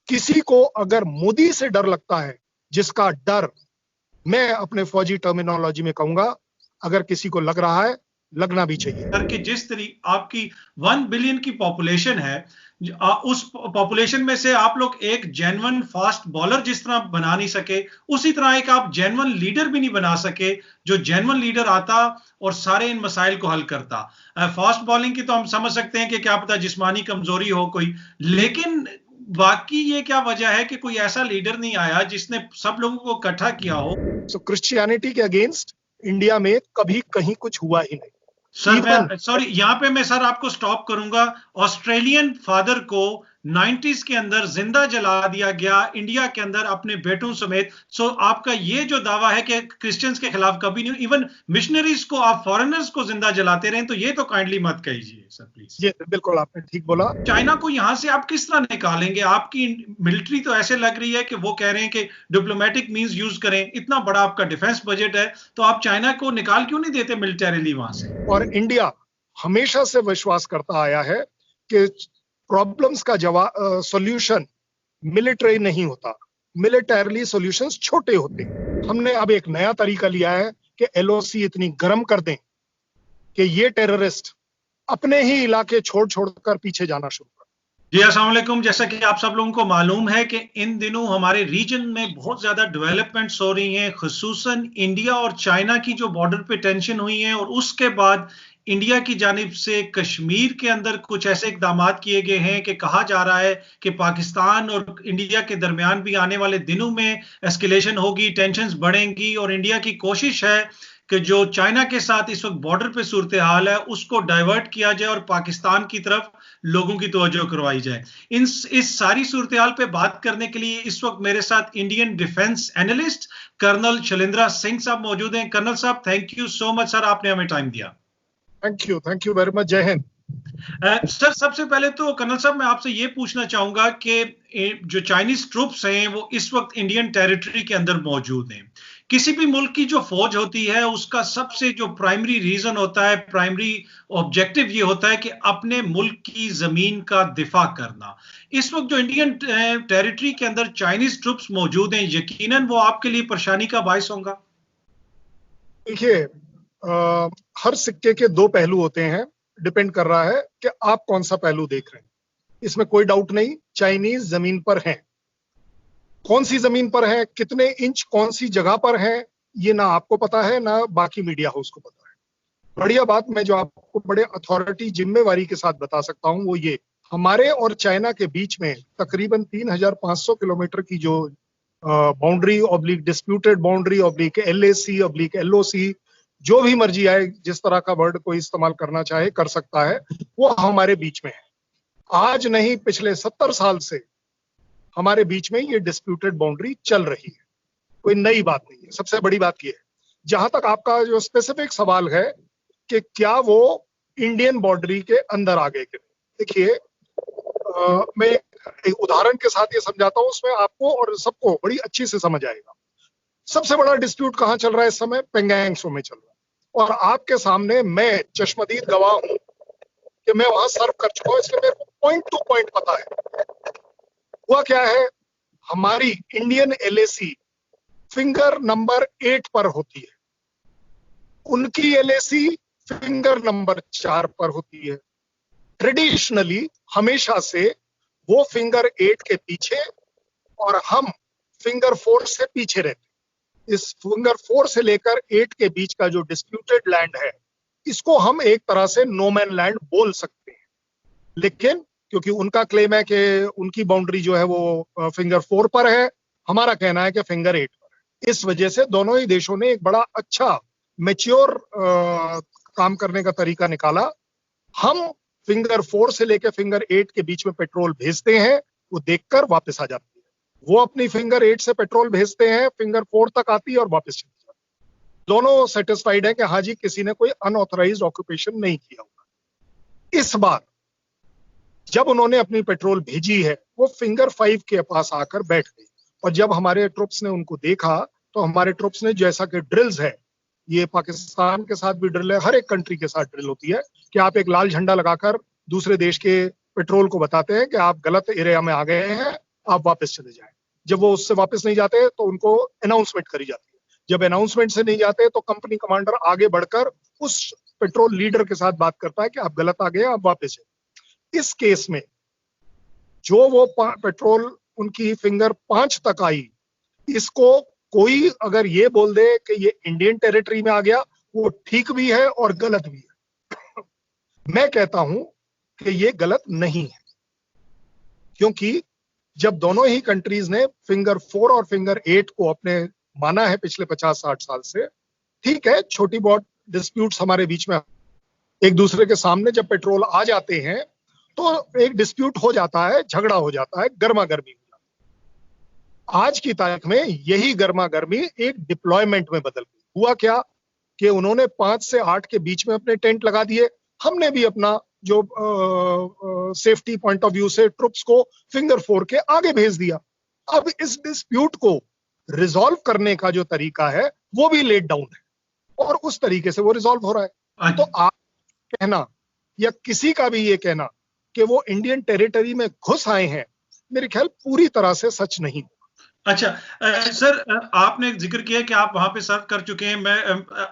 किसी को अगर मोदी से डर लगता है, जिसका डर मैं अपने फौजी टर्मिनोलॉजी में कहूंगा, अगर किसी को लग रहा है, लगना भी चाहिए। करके जिस तरीके आपकी 1 बिलियन की पॉपुलेशन है, उस पॉपुलेशन में से आप लोग एक जेन्युइन फास्ट बॉलर जिस तरह बना नहीं सके, उसी तरह एक आप जेन्युइन लीडर भी नहीं बना सके, जो जेन्युइन लीडर आता और सारे इन मसाइल को हल करता। फास्ट बॉलिंग की तो हम समझ सकते हैं कि क्या पता जिस्मानी कमजोरी हो कोई, लेकिन बाकी ये क्या वजह है कि कोई ऐसा लीडर नहीं आया जिसने सब लोगों को इकट्ठा किया हो। सो क्रिश्चियनिटी के अगेंस्ट इंडिया में कभी कहीं कुछ हुआ ही नहीं। सर मैं सॉरी, यहां पे मैं सर आपको स्टॉप करूंगा। ऑस्ट्रेलियन फादर को 90s के अंदर जिंदा जला दिया गया इंडिया के अंदर अपने बेटों समेत। सो आपका ये जो दावा है कि क्रिश्चियंस के खिलाफ कभी नहीं, इवन मिशनरीज को आप फॉरेनर्स को जिंदा जलाते रहे, तो ये तो काइंडली मत कहिए सर प्लीज। जी बिल्कुल, आपने ठीक बोला। चाइना को यहां से आप किस तरह निकालेंगे? आपकी मिलिट्री तो ऐसे लग रही है कि वो कह रहे हैं कि डिप्लोमेटिक मींस यूज करें, इतना बड़ा आपका डिफेंस बजट है, तो आप चाइना को निकाल क्यों नहीं देते मिलिटरीली वहां से? और इंडिया हमेशा से विश्वास करता आया है कि प्रॉब्लम्स का जवाब सॉल्यूशन मिलिट्री नहीं होता, मिलिटरीली सॉल्यूशंस छोटे होते। हमने अब एक नया तरीका लिया है कि एलओसी इतनी गर्म कर दें कि ये टेररिस्ट अपने ही इलाके छोड़ छोड़कर पीछे जाना शुरू कर। जी अस्सलाम वालेकुम। जैसा कि आप सब लोगों को मालूम है कि इन दिनों हमारे रीजन में बहुत ज्यादा डेवलपमेंट्स हो रही हैं, खुसूसन इंडिया और चाइना की जो बॉर्डर पे टेंशन हुई है, और उसके बाद इंडिया की जानिब से कश्मीर के अंदर कुछ ऐसे इकदाम किए गए हैं कि कहा जा रहा है कि पाकिस्तान और इंडिया के दरमियान भी आने वाले दिनों में एस्केलेशन होगी, टेंशंस बढ़ेंगी, और इंडिया की कोशिश है कि जो चाइना के साथ इस वक्त बॉर्डर पे सूरत हाल है उसको डाइवर्ट किया जाए और पाकिस्तान की तरफ लोगों की तवज्जो करवाई जाए। इस सारी सूरत हाल पे बात करने के लिए इस वक्त मेरे साथ Indian defence analyst colonel Shailendra Singh साहब मौजूद हैं। कर्नल साहब, thank you so much sir, आपने हमें टाइम दिया। Thank you very much. जय हिंद। सर सबसे पहले तो कर्नल साहब मैं आपसे ये पूछना चाहूंगा कि जो चाइनीज ट्रूप्स हैं वो इस वक्त इंडियन टेरिटरी के अंदर मौजूद हैं। किसी भी मुल्क की जो फौज होती है उसका सबसे जो प्राइमरी रीजन होता है, प्राइमरी ऑब्जेक्टिव ये होता है कि अपने मुल्क की जमीन का दिफा करना। इस वक्त जो इंडियन टेरिटरी के अंदर चाइनीज ट्रूप्स मौजूद हैं, यकीनन वो आपके लिए परेशानी का बायस होगा। देखिए, हर सिक्के के दो पहलू होते हैं, डिपेंड कर रहा है कि आप कौन सा पहलू देख रहे हैं। इसमें कोई डाउट नहीं, चाइनीज जमीन पर हैं। कौन सी जमीन पर है, कितने इंच कौन सी जगह पर है, ये ना आपको पता है ना बाकी मीडिया हाउस को पता है। बढ़िया बात मैं जो आपको बड़े अथॉरिटी जिम्मेवारी के साथ बता सकता हूं वो ये, हमारे और चाइना के बीच में तकरीबन 3500 किलोमीटर की जो boundary oblique disputed boundary oblique LAC oblique LOC, जो भी मर्जी आए, जिस तरह का वर्ड कोई इस्तेमाल करना चाहे कर सकता है, वो हमारे बीच में है। आज नहीं, पिछले 70 साल से हमारे बीच में ये डिस्प्यूटेड बाउंड्री चल रही है, कोई नई बात नहीं है। सबसे बड़ी बात ये है, जहां तक आपका जो स्पेसिफिक सवाल है कि क्या वो इंडियन बाउंड्री के अंदर आ गए, देखिए मैं एक उदाहरण के साथ ये समझाता हूं, उसमें आपको और सबको बड़ी अच्छी से समझ आएगा। सबसे बड़ा डिस्प्यूट कहां चल रहा है इस समय? पेंगोंग त्सो में चल रहा है, और आपके सामने मैं चश्मदीद गवाह हूं कि मैं वहां सर्व कर चुका हूं, इसलिए मेरे को पॉइंट टू पॉइंट पता है। हुआ क्या है, हमारी इंडियन एलएसी फिंगर नंबर 8 पर होती है, उनकी एलएसी फिंगर नंबर 4 पर होती है। ट्रेडिशनली हमेशा से वो फिंगर 8 के पीछे और हम फिंगर 4 से पीछे रहते। इस फिंगर 4 से लेकर 8 के बीच का जो डिस्प्यूटेड लैंड है, इसको हम एक तरह से नो मैन लैंड बोल सकते हैं, लेकिन क्योंकि उनका क्लेम है कि उनकी बाउंड्री जो है वो फिंगर 4 पर है, हमारा कहना है कि फिंगर 8 पर है। इस वजह से दोनों ही देशों ने एक बड़ा अच्छा मैच्योर काम करने का तरीका निकाला। हम फिंगर 4 से लेकर फिंगर 8 के बीच में पेट्रोल भेजते हैं, वो देखकर वापस आ जाती है। वो अपनी फिंगर 8 से पेट्रोल भेजते हैं, फिंगर 4 तक आती है और वापस चली जाती है। दोनों सेटिस्फाइड है कि हाँ जी, किसी ने कोई अनऑथराइज्ड ऑक्यूपेशन नहीं किया होगा। इस बार जब उन्होंने अपनी पेट्रोल भेजी है, वो फिंगर 5 के पास आकर बैठ गई, और जब हमारे ट्रुप्स ने उनको देखा तो हमारे ट्रुप्स ने, जैसा कि ड्रिल्स है, ये पाकिस्तान के साथ भी ड्रिल है, हर एक कंट्री के साथ ड्रिल होती है कि आप एक लाल झंडा लगाकर दूसरे देश के पेट्रोल को बताते हैं कि आप गलत एरिया में आ गए हैं आप वापस चले जाएं। जब वो उससे वापस नहीं जाते तो उनको अनाउंसमेंट करी जाती है। जब अनाउंसमेंट से नहीं जाते तो कंपनी कमांडर आगे बढ़कर उस पेट्रोल लीडर के साथ बात करता है कि आप गलत आ गए, आप वापस जाइए। इस केस में जो वो पेट्रोल उनकी फिंगर 5 तक आई, इसको कोई अगर ये बोल दे कि ये इंडियन टेरिटरी में आ गया, वो ठीक भी है और गलत भी है। मैं कहता हूं कि ये गलत नहीं है, क्योंकि जब दोनों ही कंट्रीज ने फिंगर 4 और फिंगर 8 को अपने माना है पिछले 50-60 साल से, ठीक है छोटी बहुत डिस्प्यूट्स हमारे बीच में एक दूसरे के सामने जब पेट्रोल आ जाते हैं तो एक डिस्प्यूट हो जाता है, झगड़ा हो जाता है, गर्मा गर्मी हो जाती है। आज की तारीख में यही गर्मा गर्मी एक डिप्लॉयमेंट में बदल गई। हुआ क्या कि उन्होंने 5 से 8 के बीच में अपने टेंट लगा दिए, हमने भी अपना जो सेफ्टी पॉइंट ऑफ व्यू से ट्रुप्स को फिंगर 4 के आगे भेज दिया। अब इस डिस्प्यूट को रिजॉल्व करने का जो तरीका है वो भी लेट डाउन है और उस तरीके से वो रिजॉल्व हो रहा है। तो आप कहना या किसी का भी ये कहना कि वो इंडियन टेरिटरी में घुस आए हैं, मेरे ख्याल पूरी तरह से सच नहीं। अच्छा सर, आपने जिक्र किया कि आप वहां पे सर्व कर चुके हैं। मैं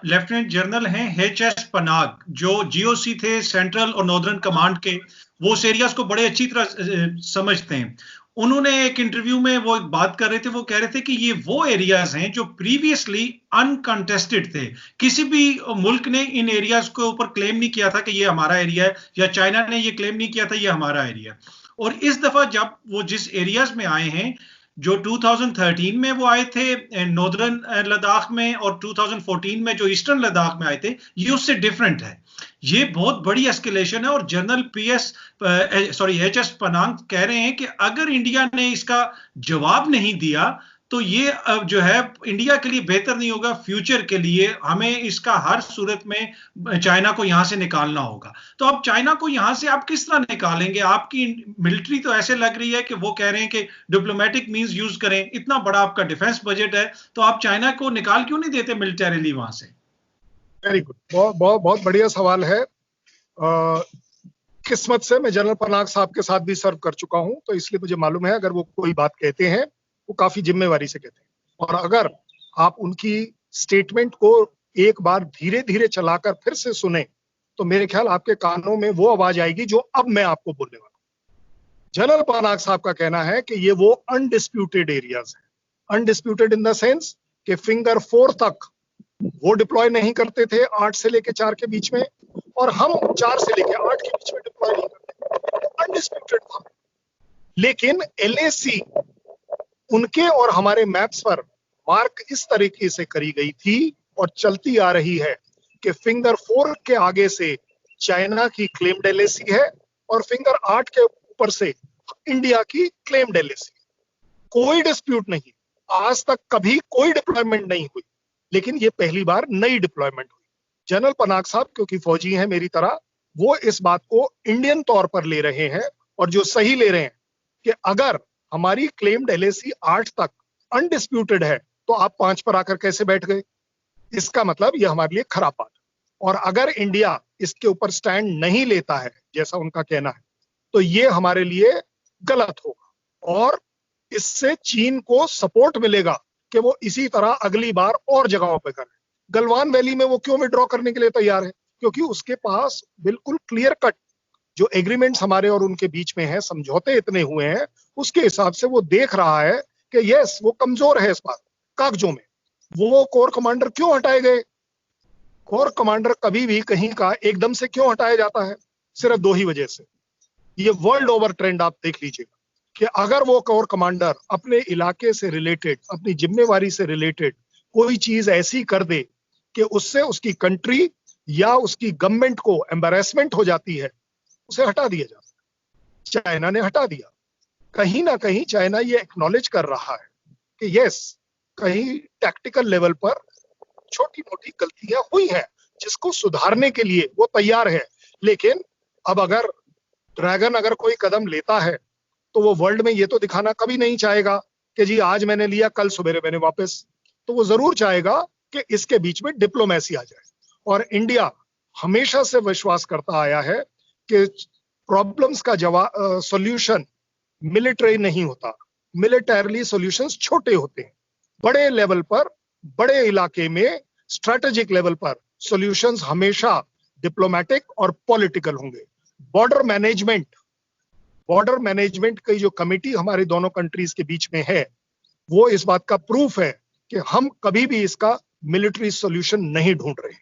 लेफ्टिनेंट जनरल हैं एच.एस. पनाग, जो जीओसी थे सेंट्रल और नॉर्दर्न कमांड के, वो उस एरियाज को बड़े अच्छी तरह समझते हैं। उन्होंने एक इंटरव्यू में वो एक बात कर रहे थे, वो कह रहे थे कि ये वो एरियाज हैं जो प्रीवियसली अनकंटेस्टेड थे। किसी भी मुल्क ने इन एरियाज के ऊपर क्लेम नहीं किया था कि ये हमारा एरिया है, या चाइना ने ये क्लेम नहीं किया था ये हमारा एरिया। और इस दफा जब वो जिस एरियाज में आए हैं, जो 2013 में वो आए थे नॉर्दर्न लद्दाख में, और 2014 में जो ईस्टर्न लद्दाख में आए थे, ये उससे डिफरेंट है। ये बहुत बड़ी एस्केलेशन है। और जनरल एच.एस. पनाग कह रहे हैं कि अगर इंडिया ने इसका जवाब नहीं दिया तो ये अब जो है इंडिया के लिए बेहतर नहीं होगा। फ्यूचर के लिए हमें इसका हर सूरत में चाइना को यहां से निकालना होगा। तो अब चाइना को यहां से आप किस तरह निकालेंगे? आपकी मिलिट्री तो ऐसे लग रही है कि वो कह रहे हैं कि डिप्लोमेटिक मींस यूज करें। इतना बड़ा आपका डिफेंस बजट है, तो आप चाइना को निकाल क्यों नहीं देते मिलिटरीली वहां से? वेरी गुड, बहुत बहुत बहुत बढ़िया सवाल है। किस्मत से मैं जनरल पनाग साहब के साथ भी सर्व कर चुका हूं, तो इसलिए मुझे मालूम है अगर वो कोई बात कहते हैं वो काफी जिम्मेवारी से कहते हैं। और अगर आप उनकी स्टेटमेंट को एक बार धीरे धीरे चलाकर फिर से सुने तो मेरे ख्याल आपके कानों में वो आवाज आएगी जो अब मैं आपको बोलने वाला हूं। जनरल पनाग साहब का कहना है कि ये वो अनडिस्प्यूटेड एरियाज है। अनडिस्प्यूटेड इन द सेंस कि फिंगर 4 तक वो डिप्लॉय नहीं करते थे 8 से लेके 4 के बीच में, और हम 4 से लेके 8 के बीच में डिप्लॉय नहीं करते, अनडिस्प्यूटेड था। लेकिन एलएसी उनके और हमारे मैप्स पर मार्क इस तरीके से करी गई थी और चलती आ रही है कि फिंगर 4 के आगे से चाइना की क्लेम्ड एलएसी है और फिंगर 8 के ऊपर से इंडिया की क्लेम्ड एलएसी। कोई डिस्प्यूट नहीं, आज तक कभी कोई डिप्लॉयमेंट नहीं हुई, लेकिन ये पहली बार नई डिप्लॉयमेंट हुई। जनरल पनाग साहब क्योंकि फौजी हैं मेरी तरह, वो इस बात को इंडियन तौर पर ले रहे हैं और जो सही ले रहे हैं कि अगर हमारी क्लेम्ड एलएसी 8 तक अनडिस्प्यूटेड है तो आप 5 पर आकर कैसे बैठ गए, इसका मतलब ये हमारे लिए खराब बात है। और अगर इंडिया इसके ऊपर स्टैंड नहीं लेता है जैसा उनका कहना है तो ये हमारे लिए गलत होगा और इससे चीन को सपोर्ट मिलेगा कि वो इसी तरह अगली बार और जगहों पे करे। गलवान वैली में वो क्यों विड्रॉ करने के लिए तैयार है? क्योंकि उसके पास बिल्कुल क्लियर कट जो एग्रीमेंट्स हमारे और उनके बीच में है, समझौते इतने हुए हैं, उसके हिसाब से वो देख रहा है कि यस वो कमजोर है इस बात कागजों में। वो कोर कमांडर क्यों हटाए गए? कोर कमांडर कभी भी कहीं का एकदम से क्यों हटाया जाता है? सिर्फ 2 ही वजह से। ये वर्ल्ड ओवर ट्रेंड आप देख लीजिएगा कि अगर वो कोर कमांडर अपने इलाके से रिलेटेड, अपनी जिम्मेवारी से रिलेटेड कोई चीज ऐसी कर दे कि उससे उसकी कंट्री या उसकी गवर्नमेंट को एम्बैरेसमेंट हो जाती है, उसे हटा दिया जाता है। चाइना ने हटा दिया। कहीं ना कहीं चाइना ये एक्नॉलेज कर रहा है कि यस कहीं टैक्टिकल लेवल पर छोटी मोटी गलतियां हुई हैं जिसको सुधारने के लिए वो तैयार है। लेकिन अब अगर ड्रैगन अगर कोई कदम लेता है तो वो वर्ल्ड में ये तो दिखाना कभी नहीं चाहेगा कि जी आज मैंने लिया कल सवेरे मैंने वापस, तो वो जरूर चाहेगा कि इसके बीच में डिप्लोमेसी आ जाए। और इंडिया हमेशा से विश्वास करता आया है कि प्रॉब्लम्स का जवाब सॉल्यूशन मिलिट्री नहीं होता, मिलिटरली सॉल्यूशंस छोटे होते हैं। बड़े लेवल पर, बड़े इलाके में, स्ट्रेटेजिक लेवल पर सॉल्यूशंस हमेशा डिप्लोमेटिक और पॉलिटिकल होंगे। बॉर्डर मैनेजमेंट की जो कमिटी हमारे दोनों कंट्रीज के बीच में है, वो इस बात का प्रूफ है कि हम कभी भी इसका मिलिट्री सॉल्यूशन नहीं ढूंढ रहे हैं।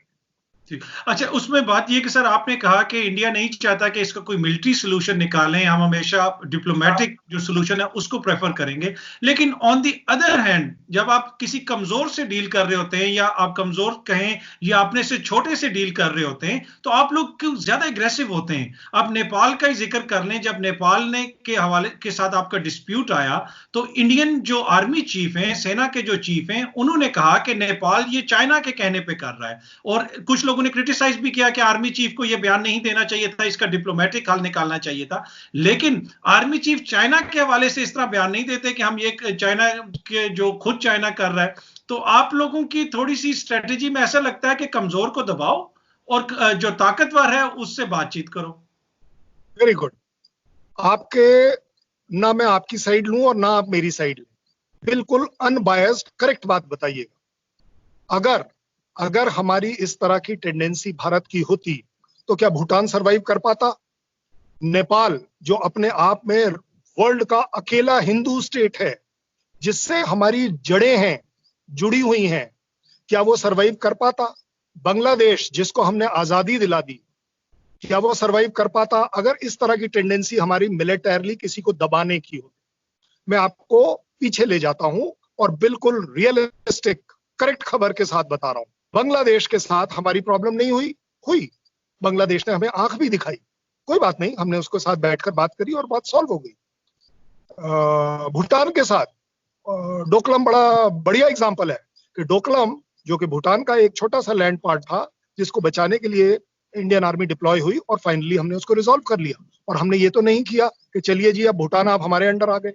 अच्छा, उसमें बात ये कि सर आपने कहा कि इंडिया नहीं चाहता कि इसका कोई मिलिट्री सोल्यूशन निकालें, हम हमेशा डिप्लोमेटिक जो सोल्यूशन है उसको प्रेफर करेंगे। लेकिन ऑन दी अदर हैंड जब आप किसी कमजोर से डील कर रहे होते हैं, या आप कमजोर कहें या अपने से छोटे से डील कर रहे होते हैं, तो आप लोग क्यों ज्यादा एग्रेसिव होते हैं। आप नेपाल का ही जिक्र कर लें, जब नेपाल ने के हवाले के साथ आपका डिस्प्यूट आया तो इंडियन जो आर्मी चीफ हैं, सेना के जो चीफ हैं, उन्होंने कहा कि नेपाल ये चाइना के कहने पे कर रहा है। और कुछ लोग ने क्रिटिसाइज भी किया कि आर्मी चीफ को यह बयान नहीं देना चाहिए था, इसका डिप्लोमेटिक हल निकालना चाहिए था। लेकिन आर्मी चीफ चाइना के हवाले से इस तरह बयान नहीं देते कि हम ये चाइना के जो खुद चाइना कर रहा है। तो आप लोगों की थोड़ी सी स्ट्रेटेजी में ऐसा लगता है कि कमजोर को दबाओ और जो ताकतवर है उससे बातचीत करो। Very good. आपके, ना मैं आपकी साइड लूं और ना आप मेरी साइड लें, बिल्कुल अनबायस्ड करेक्ट बात बताइएगा। अगर हमारी इस तरह की टेंडेंसी भारत की होती तो क्या भूटान सरवाइव कर पाता? नेपाल जो अपने आप में वर्ल्ड का अकेला हिंदू स्टेट है, जिससे हमारी जड़ें हैं, जुड़ी हुई हैं, क्या वो सरवाइव कर पाता? बांग्लादेश जिसको हमने आजादी दिला दी, क्या वो सरवाइव कर पाता अगर इस तरह की टेंडेंसी हमारी मिलिटरली किसी को दबाने की हो? मैं आपको पीछे ले जाता हूं और बिल्कुल रियलिस्टिक करेक्ट खबर के साथ बता रहा हूं। बांग्लादेश के साथ हमारी प्रॉब्लम नहीं हुई। बांग्लादेश ने हमें आंख भी दिखाई, कोई बात नहीं, हमने उसके साथ बैठकर बात करी और बात सॉल्व हो गई। भूटान के साथ डोकलाम बड़ा बढ़िया एग्जांपल है कि डोकलाम जो कि भूटान का एक छोटा सा लैंड पार्ट था, जिसको बचाने के लिए इंडियन आर्मी डिप्लॉय हुई और फाइनली हमने उसको रिजॉल्व कर लिया। और हमने ये तो नहीं किया कि चलिए जी अब भूटान आप हमारे अंडर आ गए।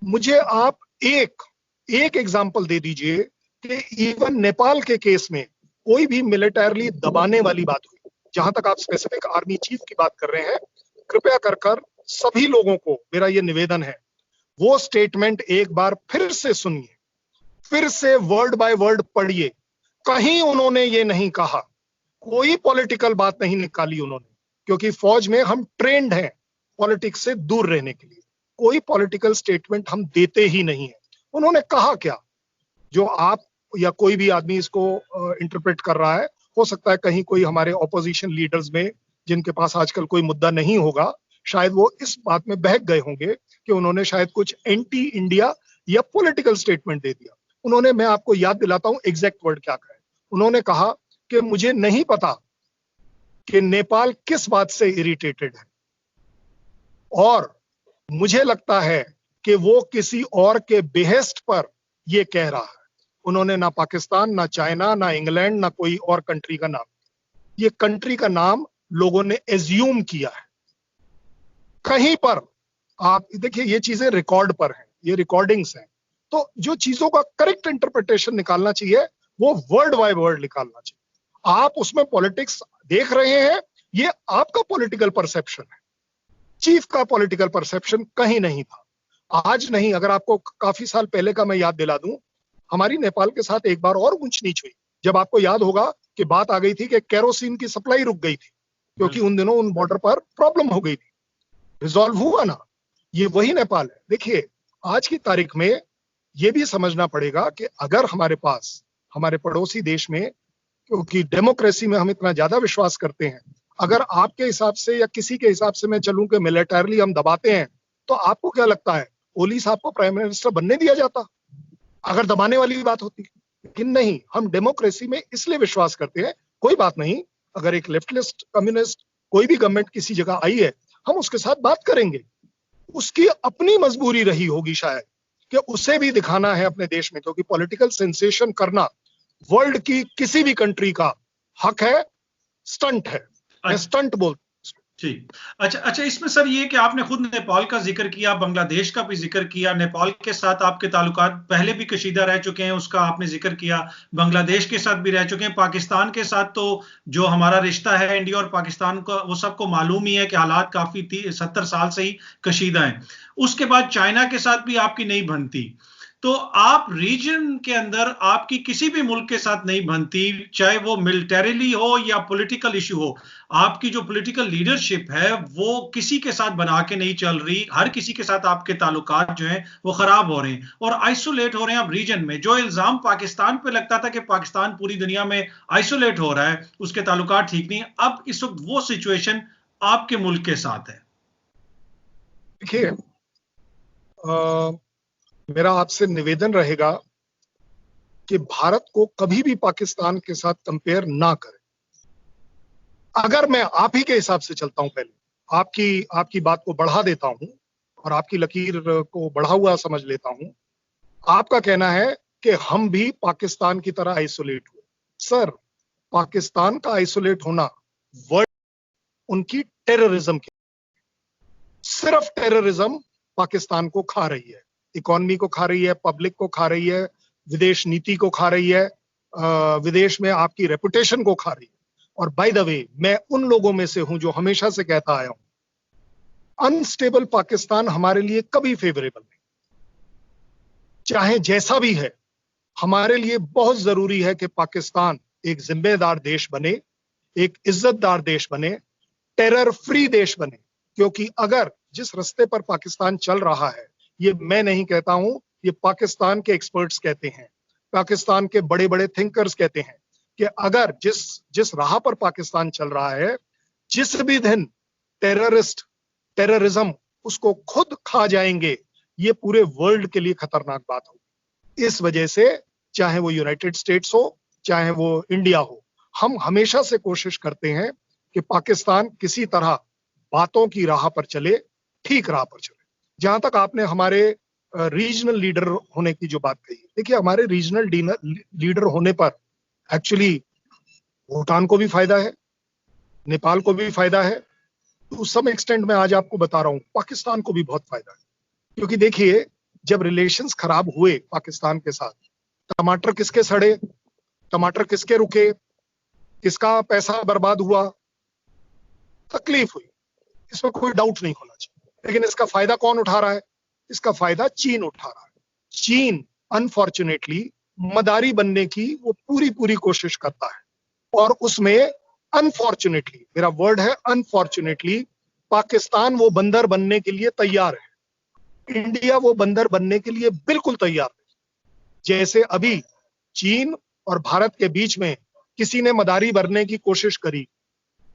मुझे आप एक एग्जांपल दे दीजिए कि इवन नेपाल के केस में कोई भी मिलिटरली दबाने वाली बात हुई। जहां तक आप स्पेसिफिक आर्मी चीफ की बात कर रहे हैं, कृपया कर सभी लोगों को मेरा यह निवेदन है, वो स्टेटमेंट एक बार फिर से सुनिए, फिर से वर्ड बाय वर्ड पढ़िए। कहीं उन्होंने ये नहीं कहा, कोई पॉलिटिकल बात नहीं निकाली उन्होंने, क्योंकि फौज में हम ट्रेंड हैं पॉलिटिक्स से दूर रहने के लिए। कोई पॉलिटिकल स्टेटमेंट हम देते ही नहीं है। उन्होंने कहा क्या, जो आप या कोई भी आदमी इसको इंटरप्रेट कर रहा है, हो सकता है कहीं कोई हमारे ऑपोजिशन लीडर्स में जिनके पास आजकल कोई मुद्दा नहीं होगा, शायद वो इस बात में बहक गए होंगे कि उन्होंने शायद कुछ एंटी इंडिया या पॉलिटिकल स्टेटमेंट दे दिया। उन्होंने, मैं आपको याद दिलाता हूं एग्जैक्ट वर्ड क्या कहा। उन्होंने कहा कि मुझे नहीं पता कि नेपाल किस बात से इरिटेटेड है, और मुझे लगता है कि वो किसी और के बेहेस्ट पर ये कह रहा है। उन्होंने ना पाकिस्तान, ना चाइना, ना इंग्लैंड, ना कोई और कंट्री का नाम, ये कंट्री का नाम लोगों ने एज्यूम किया है। कहीं पर आप देखिए, ये चीजें रिकॉर्ड पर हैं, ये रिकॉर्डिंग्स हैं, तो जो चीजों का करेक्ट इंटरप्रिटेशन निकालना चाहिए वो वर्ड बाय वर्ड निकालना चाहिए। आप उसमें पॉलिटिक्स देख रहे हैं, ये आपका पॉलिटिकल परसेप्शन है, चीफ का पॉलिटिकल परसेप्शन कहीं नहीं था। आज नहीं, अगर आपको काफी साल पहले का मैं याद दिला दूं, हमारी नेपाल के साथ एक बार और ऊंच नीच हुई, जब आपको याद होगा कि बात आ गई थी कि केरोसिन की सप्लाई रुक गई थी, क्योंकि उन दिनों उन बॉर्डर पर प्रॉब्लम हो गई थी। रिजॉल्व हुआ ना, ये वही नेपाल है। देखिए, आज की तारीख में ये भी समझना पड़ेगा कि अगर हमारे पास, हमारे पड़ोसी देश में, क्योंकि डेमोक्रेसी में हम इतना ज्यादा विश्वास करते हैं, अगर आपके हिसाब से या किसी के हिसाब से मैं चलूं कि मिलिटरली हम दबाते हैं, तो आपको क्या लगता है ओली साहब को प्राइम मिनिस्टर बनने दिया जाता अगर दबाने वाली बात होती? लेकिन नहीं, हम डेमोक्रेसी में इसलिए विश्वास करते हैं। कोई बात नहीं, अगर एक लेफ्टिस्ट कम्युनिस्ट कोई भी गवर्नमेंट किसी जगह आई है, हम उसके साथ बात करेंगे। उसकी अपनी मजबूरी रही होगी शायद कि उसे भी दिखाना है अपने देश में, क्योंकि पॉलिटिकल सेंसेशन करना वर्ल्ड की किसी भी कंट्री का हक है, स्टंट है, स्टंट बोल। जी। अच्छा अच्छा, इसमें सर ये कि आपने खुद नेपाल का जिक्र किया, बांग्लादेश का भी जिक्र किया, नेपाल के साथ आपके ताल्लुकात पहले भी कशीदा रह चुके हैं, उसका आपने जिक्र किया, बांग्लादेश के साथ भी रह चुके हैं, पाकिस्तान के साथ तो जो हमारा रिश्ता है इंडिया और पाकिस्तान का, वो सबको मालूम ही है कि हालात काफी 70 साल से ही कशीदा हैं। उसके बाद चाइना के साथ भी आपकी नहीं बनती, तो आप रीजन के अंदर आपकी किसी भी मुल्क के साथ नहीं बनती, चाहे वो मिलिटरीली हो या पॉलिटिकल इशू हो, आपकी जो पॉलिटिकल लीडरशिप है वो किसी के साथ बना के नहीं चल रही, हर किसी के साथ आपके ताल्लुकात जो हैं वो खराब हो रहे हैं और आइसोलेट हो रहे हैं आप रीजन में। जो इल्जाम पाकिस्तान पे लगता था कि पाकिस्तान पूरी दुनिया में आइसोलेट हो रहा है, उसके ताल्लुकात ठीक नहीं, अब इस वक्त वो सिचुएशन आपके मुल्क के साथ है। देखिए, मेरा आपसे निवेदन रहेगा कि भारत को कभी भी पाकिस्तान के साथ कंपेयर ना करें। अगर मैं आप ही के हिसाब से चलता हूं, पहले आपकी बात को बढ़ा देता हूं और आपकी लकीर को बढ़ा हुआ समझ लेता हूं। आपका कहना है कि हम भी पाकिस्तान की तरह आइसोलेट हुए। सर, पाकिस्तान का आइसोलेट होना वर्ल्ड उनकी टेररिज्म की, सिर्फ टेररिज्म पाकिस्तान को खा रही है, इकोनॉमी को खा रही है, पब्लिक को खा रही है, विदेश नीति को खा रही है, विदेश में आपकी रेपुटेशन को खा रही है। और बाय द वे, मैं उन लोगों में से हूं जो हमेशा से कहता आया हूं, अनस्टेबल पाकिस्तान हमारे लिए कभी फेवरेबल नहीं, चाहे जैसा भी है। हमारे लिए बहुत जरूरी है कि पाकिस्तान एक जिम्मेदार देश बने, एक इज्जतदार देश बने, टेरर फ्री देश बने। क्योंकि अगर जिस रास्ते पर पाकिस्तान चल रहा है, ये मैं नहीं कहता हूं, ये पाकिस्तान के एक्सपर्ट्स कहते हैं, पाकिस्तान के बड़े बड़े थिंकर्स कहते हैं कि अगर जिस राह पर पाकिस्तान चल रहा है, जिस भी दिन टेररिज्म उसको खुद खा जाएंगे, ये पूरे वर्ल्ड के लिए खतरनाक बात होगी। इस वजह से चाहे वो यूनाइटेड स्टेट्स हो, चाहे वो इंडिया हो, हम हमेशा से कोशिश करते हैं कि पाकिस्तान किसी तरह बातों की राह पर चले, ठीक राह पर चले। जहां तक आपने हमारे रीजनल लीडर होने की जो बात कही, देखिए, हमारे रीजनल लीडर होने पर एक्चुअली भूटान को भी फायदा है, नेपाल को भी फायदा है, तो सम एक्सटेंट में आज आपको बता रहा हूं पाकिस्तान को भी बहुत फायदा है। क्योंकि देखिए, जब रिलेशंस खराब हुए पाकिस्तान के साथ, टमाटर किसके सड़े, टमाटर किसके रुके, किसका पैसा बर्बाद हुआ, तकलीफ हुई, इसमें कोई डाउट नहीं होना चाहिए। लेकिन इसका फायदा कौन उठा रहा है? इसका फायदा चीन उठा रहा है। चीन अनफॉर्चुनेटली मदारी बनने की वो पूरी पूरी कोशिश करता है, और उसमें अनफॉर्चुनेटली, मेरा वर्ड है अनफॉर्चुनेटली, पाकिस्तान वो बंदर बनने के लिए तैयार है, इंडिया वो बंदर बनने के लिए बिल्कुल तैयार है। जैसे अभी चीन और भारत के बीच में किसी ने मदारी बनने की कोशिश करी,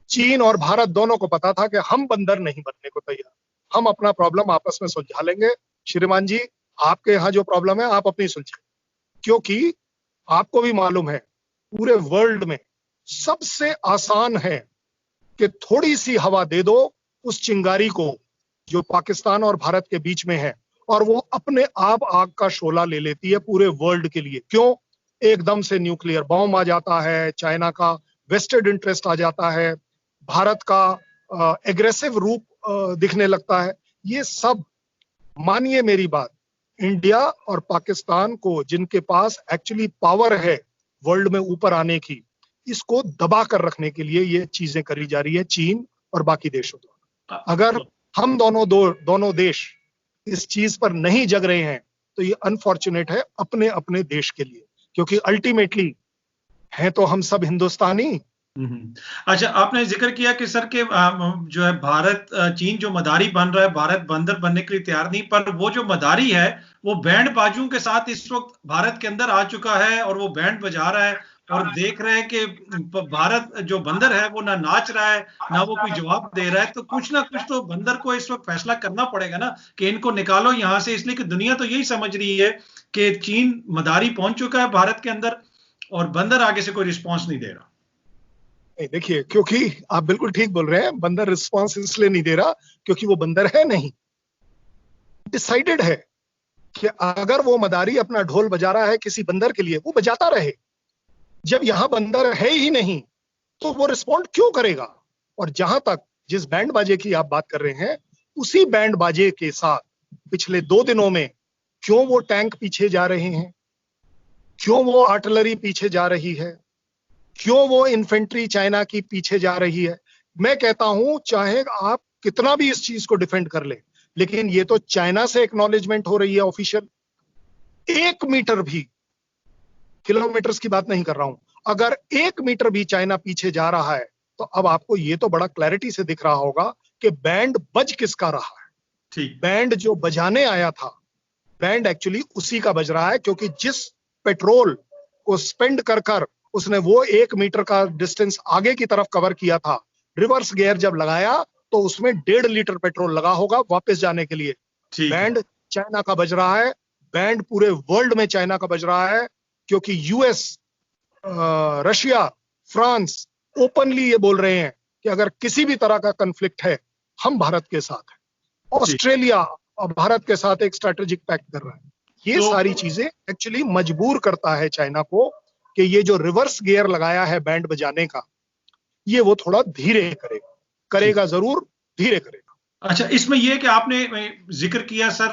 चीन और भारत दोनों को पता था कि हम बंदर नहीं बनने को तैयार, हम अपना प्रॉब्लम आपस में सुलझा लेंगे। श्रीमान जी, आपके यहां जो प्रॉब्लम है आप अपनी सुलझाएं, क्योंकि आपको भी मालूम है पूरे वर्ल्ड में सबसे आसान है कि थोड़ी सी हवा दे दो उस चिंगारी को जो पाकिस्तान और भारत के बीच में है, और वो अपने आप आग का शोला ले लेती है पूरे वर्ल्ड के लिए। क्यों? एकदम से न्यूक्लियर बॉम्ब आ जाता है, चाइना का वेस्टेड इंटरेस्ट आ जाता है, भारत का एग्रेसिव रूप दिखने लगता है। ये सब, मानिए मेरी बात, इंडिया और पाकिस्तान को, जिनके पास एक्चुअली पावर है वर्ल्ड में ऊपर आने की, इसको दबा कर रखने के लिए ये चीजें करी जा रही है चीन और बाकी देशों द्वारा। अगर हम दोनों देश इस चीज पर नहीं जग रहे हैं तो ये अनफॉर्चुनेट है अपने अपने देश के लिए, क्योंकि अल्टीमेटली हैं तो हम सब हिंदुस्तानी। अच्छा, आपने जिक्र किया कि सर के जो है भारत चीन जो मदारी बन रहा है, भारत बंदर बनने के लिए तैयार नहीं, पर वो जो मदारी है वो बैंड बाजुओं के साथ इस वक्त भारत के अंदर आ चुका है और वो बैंड बजा रहा है, और देख रहे हैं कि भारत जो बंदर है वो ना नाच रहा है ना वो कोई जवाब दे रहा है। तो कुछ ना कुछ तो बंदर को इस वक्त फैसला करना पड़ेगा ना कि इनको निकालो यहां से, इसलिए कि दुनिया तो यही समझ रही है कि चीन मदारी पहुंच चुका है भारत के अंदर और बंदर आगे से कोई रिस्पॉन्स नहीं दे रहा। देखिए, क्योंकि आप बिल्कुल ठीक बोल रहे हैं, बंदर रिस्पांस इसलिए नहीं दे रहा क्योंकि वो बंदर है नहीं। डिसाइडेड है कि अगर वो मदारी अपना ढोल बजा रहा है किसी बंदर के लिए, वो बजाता रहे। जब यहां बंदर है ही नहीं तो वो रिस्पॉन्ड क्यों करेगा? और जहां तक जिस बैंड बाजे की आप बात कर रहे हैं, उसी बैंड बाजे के साथ पिछले 2 दिनों में क्यों वो टैंक पीछे जा रहे हैं, क्यों वो आर्टिलरी पीछे जा रही है, क्यों वो इन्फेंट्री चाइना की पीछे जा रही है। मैं कहता हूं चाहे आप कितना भी इस चीज को डिफेंड कर ले, लेकिन ये तो चाइना से एक्नॉलेजमेंट हो रही है ऑफिशियल। 1 मीटर भी, किलोमीटर्स की बात नहीं कर रहा हूं, अगर 1 मीटर भी चाइना पीछे जा रहा है तो अब आपको ये तो बड़ा क्लैरिटी से दिख रहा होगा कि बैंड बज किसका रहा है। ठीक, बैंड जो बजाने आया था, बैंड एक्चुअली उसी का बज रहा है, क्योंकि जिस पेट्रोल को स्पेंड कर कर उसने वो 1 मीटर का डिस्टेंस आगे की तरफ कवर किया था, रिवर्स गियर जब लगाया तो उसमें 1.5 लीटर पेट्रोल लगा होगा वापस जाने के लिए। ठीक है। बैंड चाइना का बज रहा है, बैंड पूरे वर्ल्ड में चाइना का बज रहा है, क्योंकि यूएस, रशिया, फ्रांस ओपनली ये बोल रहे हैं कि अगर किसी भी तरह का कन्फ्लिक्ट है हम भारत के साथ हैं। ऑस्ट्रेलिया और भारत के साथ एक स्ट्रेटेजिक पैक्ट कर रहा है। ये तो सारी चीजें एक्चुअली मजबूर करता है चाइना को कि ये जो रिवर्स गियर लगाया है बैंड बजाने का, ये वो थोड़ा धीरे करेगा जरूर, धीरे करेगा। अच्छा, इसमें यह कि आपने जिक्र किया सर,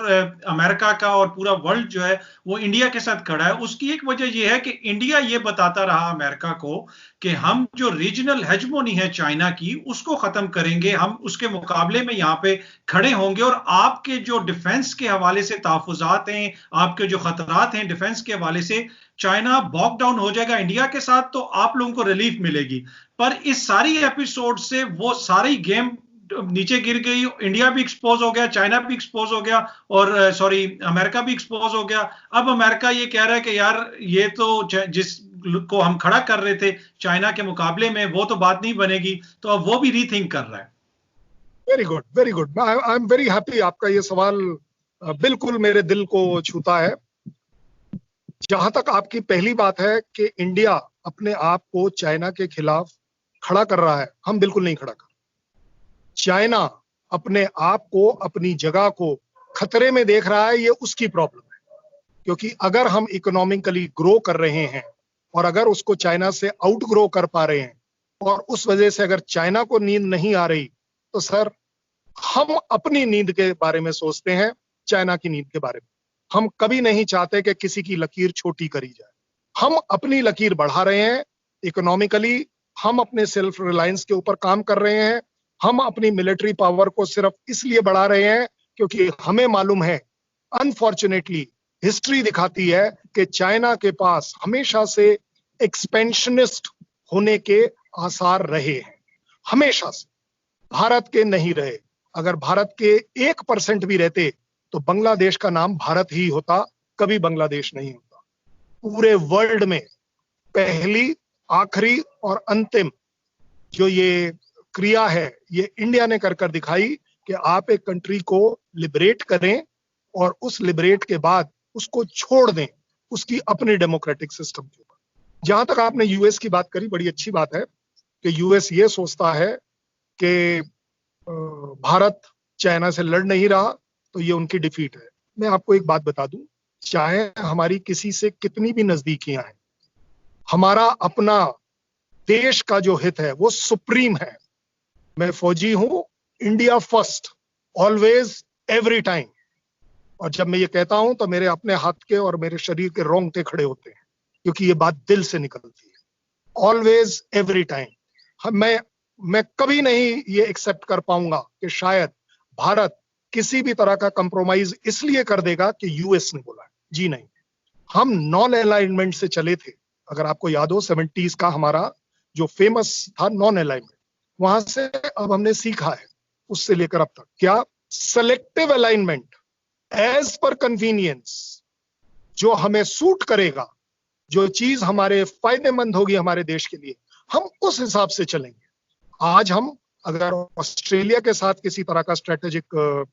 अमेरिका का और पूरा वर्ल्ड जो है वो इंडिया के साथ खड़ा है। उसकी एक वजह यह है कि इंडिया ये बताता रहा अमेरिका को कि हम जो रीजनल हेजमोनी है चाइना की उसको खत्म करेंगे, हम उसके मुकाबले में यहाँ पे खड़े होंगे, और आपके जो डिफेंस के हवाले से तहफुजात हैं, आपके जो खतरात हैं डिफेंस के हवाले से, चाइना बॉक डाउन हो जाएगा इंडिया के साथ तो आप लोगों को रिलीफ मिलेगी। पर इस सारी एपिसोड से वो सारी गेम नीचे गिर गई, इंडिया भी एक्सपोज हो गया, चाइना भी एक्सपोज हो गया, और सॉरी अमेरिका भी एक्सपोज हो गया। अब अमेरिका ये कह रहा है कि यार ये तो जिस को हम खड़ा कर रहे थे चाइना के मुकाबले में वो तो बात नहीं बनेगी, तो अब वो भी रीथिंक कर रहा है। Very good, very good. I am very happy, आपका ये सवाल बिल्कुल मेरे दिल को छूता है। जहां तक आपकी पहली बात है कि इंडिया अपने आप को चाइना के खिलाफ खड़ा कर रहा है, हम बिल्कुल नहीं खड़ा कर। चाइना अपने आप को, अपनी जगह को खतरे में देख रहा है, ये उसकी प्रॉब्लम है। क्योंकि अगर हम इकोनॉमिकली ग्रो कर रहे हैं और अगर उसको चाइना से आउट ग्रो कर पा रहे हैं, और उस वजह से अगर चाइना को नींद नहीं आ रही, तो सर हम अपनी नींद के बारे में सोचते हैं, चाइना की नींद के बारे में। हम कभी नहीं चाहते कि किसी की लकीर छोटी करी जाए। हम अपनी लकीर बढ़ा रहे हैं इकोनॉमिकली, हम अपने सेल्फ रिलायंस के ऊपर काम कर रहे हैं, हम अपनी मिलिट्री पावर को सिर्फ इसलिए बढ़ा रहे हैं क्योंकि हमें मालूम है, अनफॉर्चुनेटली हिस्ट्री दिखाती है कि चाइना के पास हमेशा से एक्सपेंशनिस्ट होने के आसार रहे हैं, हमेशा से। भारत के नहीं रहे। अगर भारत के 1% भी रहते तो बांग्लादेश का नाम भारत ही होता, कभी बांग्लादेश नहीं होता। पूरे वर्ल्ड में पहली, आखिरी और अंतिम जो ये क्रिया है, ये इंडिया ने कर दिखाई कि आप एक कंट्री को लिबरेट करें और उस लिबरेट के बाद उसको छोड़ दें उसकी अपने डेमोक्रेटिक सिस्टम के ऊपर। जहां तक आपने यूएस की बात करी, बड़ी अच्छी बात है कि यूएस ये सोचता है कि भारत चाइना से लड़ नहीं रहा तो ये उनकी डिफीट है। मैं आपको एक बात बता दूं, चाहे हमारी किसी से कितनी भी नजदीकियां हैं, हमारा अपना देश का जो हित है वो सुप्रीम है। मैं फौजी हूं, India first, always, every time. और जब मैं ये कहता हूं तो मेरे अपने हाथ के और मेरे शरीर के रोंगटे खड़े होते हैं, क्योंकि ये बात दिल से निकलती है। Always, every time. मैं कभी नहीं ये एक्सेप्ट कर पाऊंगा कि शायद भारत किसी भी तरह का कंप्रोमाइज इसलिए कर देगा कि यूएस ने बोला है। जी नहीं, हम नॉन अलाइनमेंट से चले थे। अगर आपको याद हो 70s का हमारा जो फेमस था नॉन अलाइनमेंट, वहां से अब हमने सीखा है उससे लेकर अब तक क्या, selective alignment, as per convenience, जो हमें सूट करेगा, जो चीज हमारे फायदेमंद होगी हमारे देश के लिए, हम उस हिसाब से चलेंगे। आज हम अगर ऑस्ट्रेलिया के साथ किसी तरह का स्ट्रेटेजिक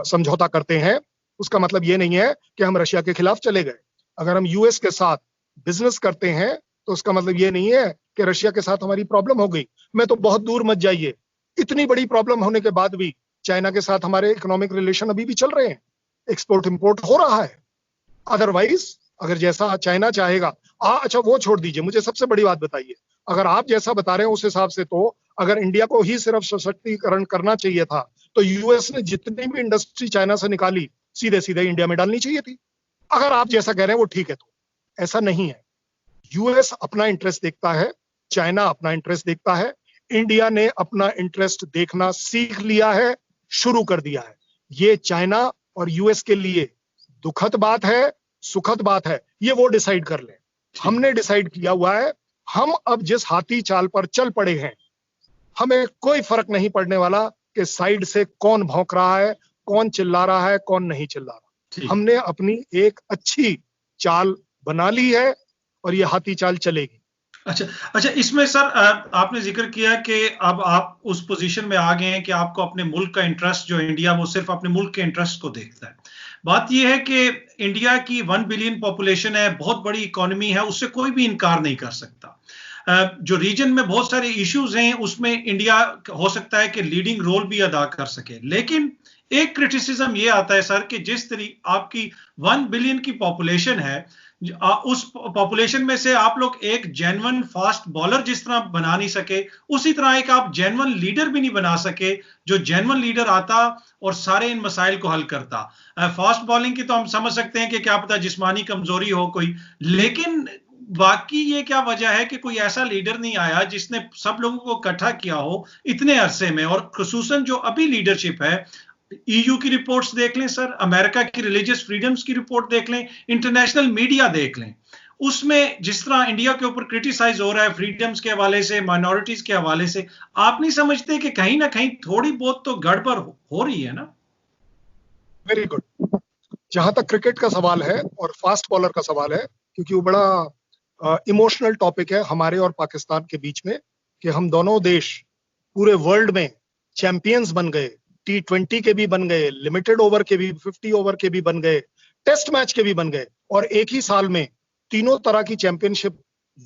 समझौता करते हैं, उसका मतलब ये नहीं है कि हम रशिया के खिलाफ चले गए। अगर हम यूएस के साथ बिजनेस करते हैं तो उसका मतलब ये नहीं है कि रशिया के साथ हमारी प्रॉब्लम हो गई। मैं तो बहुत दूर मत जाइए, इतनी बड़ी प्रॉब्लम होने के बाद भी चाइना के साथ हमारे इकोनॉमिक रिलेशन अभी भी चल रहे हैं, एक्सपोर्ट इंपोर्ट हो रहा है। अदरवाइज अगर जैसा चाइना चाहेगा, अच्छा वो छोड़ दीजिए, मुझे सबसे बड़ी बात बताइए, अगर आप जैसा बता रहे हैं उस हिसाब से तो अगर इंडिया को ही सिर्फ सशक्तिकरण करना चाहिए था तो यूएस ने जितनी भी इंडस्ट्री चाइना से निकाली सीधे सीधे इंडिया में डालनी चाहिए थी। अगर आप जैसा कह रहे हैं वो ठीक है, तो ऐसा नहीं है। यूएस अपना इंटरेस्ट देखता है, चाइना अपना इंटरेस्ट देखता है, इंडिया ने अपना इंटरेस्ट देखना सीख लिया है, शुरू कर दिया है। ये चाइना और यूएस के लिए दुखद बात है, सुखद बात है, ये वो डिसाइड कर ले। हमने डिसाइड किया हुआ है, हम अब जिस हाथी चाल पर चल पड़े हैं, हमें कोई फर्क नहीं पड़ने वाला कि साइड से कौन भौंक रहा है, कौन चिल्ला रहा है, कौन नहीं चिल्ला रहा। हमने अपनी एक अच्छी चाल बना ली है और ये हाथी चाल चलेगी। अच्छा, इसमें सर आपने जिक्र किया कि अब आप उस पोजीशन में आ गए हैं कि आपको अपने मुल्क का इंटरेस्ट जो इंडिया, वो सिर्फ अपने मुल्क के इंटरेस्ट को देखता है। बात यह है कि इंडिया की 1 बिलियन पॉपुलेशन है, बहुत बड़ी इकोनॉमी है, उससे कोई भी इनकार नहीं कर सकता। जो रीजन में बहुत सारे इश्यूज हैं उसमें इंडिया हो सकता है कि लीडिंग रोल भी अदा कर सके, लेकिन एक क्रिटिसिज्म ये आता है सर कि जिस तरीके आपकी 1 बिलियन की पॉपुलेशन है, उस पॉपुलेशन में से आप लोग एक जेन्युइन फास्ट बॉलर जिस तरह बना नहीं सके, उसी तरह एक आप जेन्युइन लीडर भी नहीं बना सके जो जेन्युइन लीडर आता और सारे इन मसाइल को हल करता। फास्ट बॉलिंग की तो हम समझ सकते हैं कि क्या पता जिस्मानी कमजोरी हो कोई, लेकिन बाकी ये क्या वजह है कि कोई ऐसा लीडर नहीं आया जिसने सब लोगों को इकट्ठा किया हो इतने अरसे में। और खुसूसन जो अभी लीडरशिप है, ईयू की रिपोर्ट्स देख लें सर, अमेरिका की रिलीजियस फ्रीडम्स की रिपोर्ट देख लें, इंटरनेशनल मीडिया देख लें, उसमें जिस तरह इंडिया के ऊपर क्रिटिसाइज हो रहा है फ्रीडम्स के हवाले से, माइनॉरिटीज के हवाले से, आप नहीं समझते कि कहीं ना कहीं थोड़ी बहुत तो गड़बड़ हो रही है ना? Very good. जहां तक क्रिकेट का सवाल है और फास्ट बॉलर का सवाल है, क्योंकि वो बड़ा इमोशनल टॉपिक है हमारे और पाकिस्तान के बीच में, कि हम दोनों देश पूरे वर्ल्ड में चैंपियंस बन गए, T20 के भी बन गए, लिमिटेड ओवर के भी, 50 ओवर के भी बन गए, टेस्ट मैच के भी बन गए, और एक ही साल में तीनों तरह की चैंपियनशिप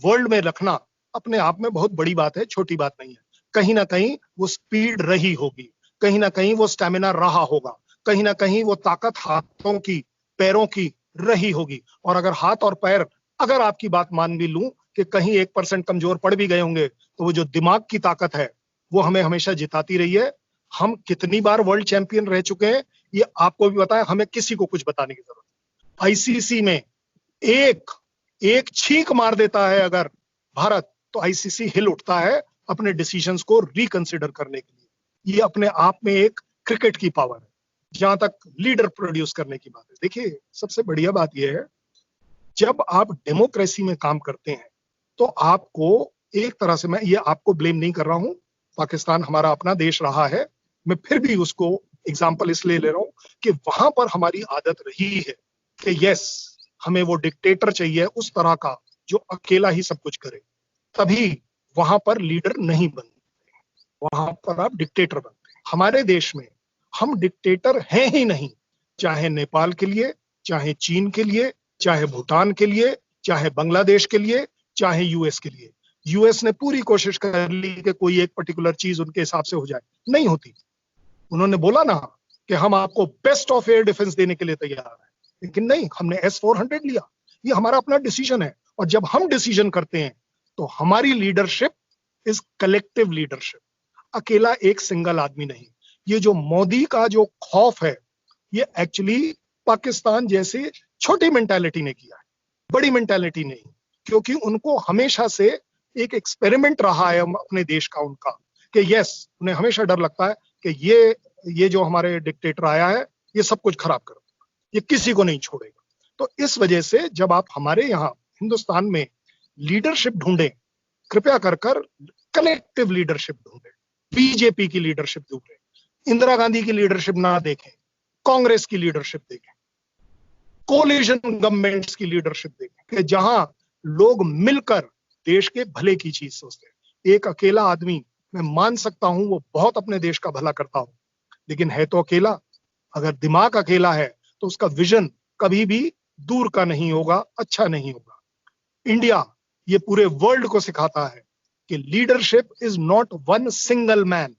वर्ल्ड में रखना अपने आप में बहुत बड़ी बात है, छोटी बात नहीं है। कहीं ना कहीं वो स्पीड रही होगी, कहीं ना कहीं वो स्टेमिना रहा होगा, कहीं ना कहीं वो ताकत हाथों की, पैरों की रही होगी। और अगर हाथ और पैर, अगर आपकी बात मान भी लूं कि कहीं 1% कमजोर पड़ भी गए होंगे, तो वो जो दिमाग की ताकत है वो हमें हमेशा जिताती रही है। हम कितनी बार वर्ल्ड चैंपियन रह चुके हैं ये आपको भी पता है, हमें किसी को कुछ बताने की जरूरत नहीं। आईसीसी में एक छींक मार देता है अगर भारत, तो आईसीसी हिल उठता है अपने डिसीजंस को रिकंसिडर करने के लिए। ये अपने आप में एक क्रिकेट की पावर है। जहां तक लीडर प्रोड्यूस करने की बात है, देखिए सबसे बढ़िया बात यह है, जब आप डेमोक्रेसी में काम करते हैं तो आपको एक तरह से, मैं ये आपको ब्लेम नहीं कर रहा हूं, पाकिस्तान हमारा अपना देश रहा है, मैं फिर भी उसको एग्जांपल इसलिए ले रहा हूं कि वहां पर हमारी आदत रही है कि यस, हमें वो डिक्टेटर चाहिए उस तरह का जो अकेला ही सब कुछ करे, तभी वहां पर लीडर नहीं बनते, वहां पर आप डिक्टेटर बनते हैं। हमारे देश में हम डिक्टेटर हैं ही नहीं, चाहे नेपाल के लिए, चाहे चीन के लिए, चाहे भूटान के लिए, चाहे बांग्लादेश के लिए, चाहे यूएस के लिए। यूएस ने पूरी कोशिश कर ली कि कोई एक पर्टिकुलर चीज उनके हिसाब से हो जाए, नहीं होती। उन्होंने बोला ना कि हम आपको बेस्ट ऑफ एयर डिफेंस देने के लिए तैयार हैं, लेकिन नहीं, हमने S-400 लिया। ये हमारा अपना डिसीजन है, और जब हम डिसीजन करते हैं तो हमारी लीडरशिप इज कलेक्टिव लीडरशिप, अकेला एक सिंगल आदमी नहीं। ये जो मोदी का जो खौफ है, ये एक्चुअली पाकिस्तान जैसे छोटी मेंटालिटी ने किया है, बड़ी मेंटालिटी नहीं, क्योंकि उनको हमेशा से एक एक्सपेरिमेंट रहा है अपने देश का उनका, कि यस, उन्हें हमेशा डर लगता है कि ये जो हमारे डिक्टेटर आया है ये सब कुछ खराब कर देगा, ये किसी को नहीं छोड़ेगा। तो इस वजह से जब आप हमारे यहाँ हिंदुस्तान में लीडरशिप ढूंढें, कृपया कर कलेक्टिव लीडरशिप ढूंढें, बीजेपी की लीडरशिप ढूंढें, इंदिरा गांधी की लीडरशिप ना देखें, कांग्रेस की लीडरशिप देखें, कोलिशन गवर्नमेंट्स की लीडरशिप देखें, कि जहां लोग मिलकर देश के भले की चीज सोचते हैं। एक अकेला आदमी, मैं मान सकता हूं वो बहुत अपने देश का भला करता हो, लेकिन है तो अकेला। अगर दिमाग अकेला है तो उसका विजन कभी भी दूर का नहीं होगा, अच्छा नहीं होगा। इंडिया ये पूरे वर्ल्ड को सिखाता है कि leadership is not one single man,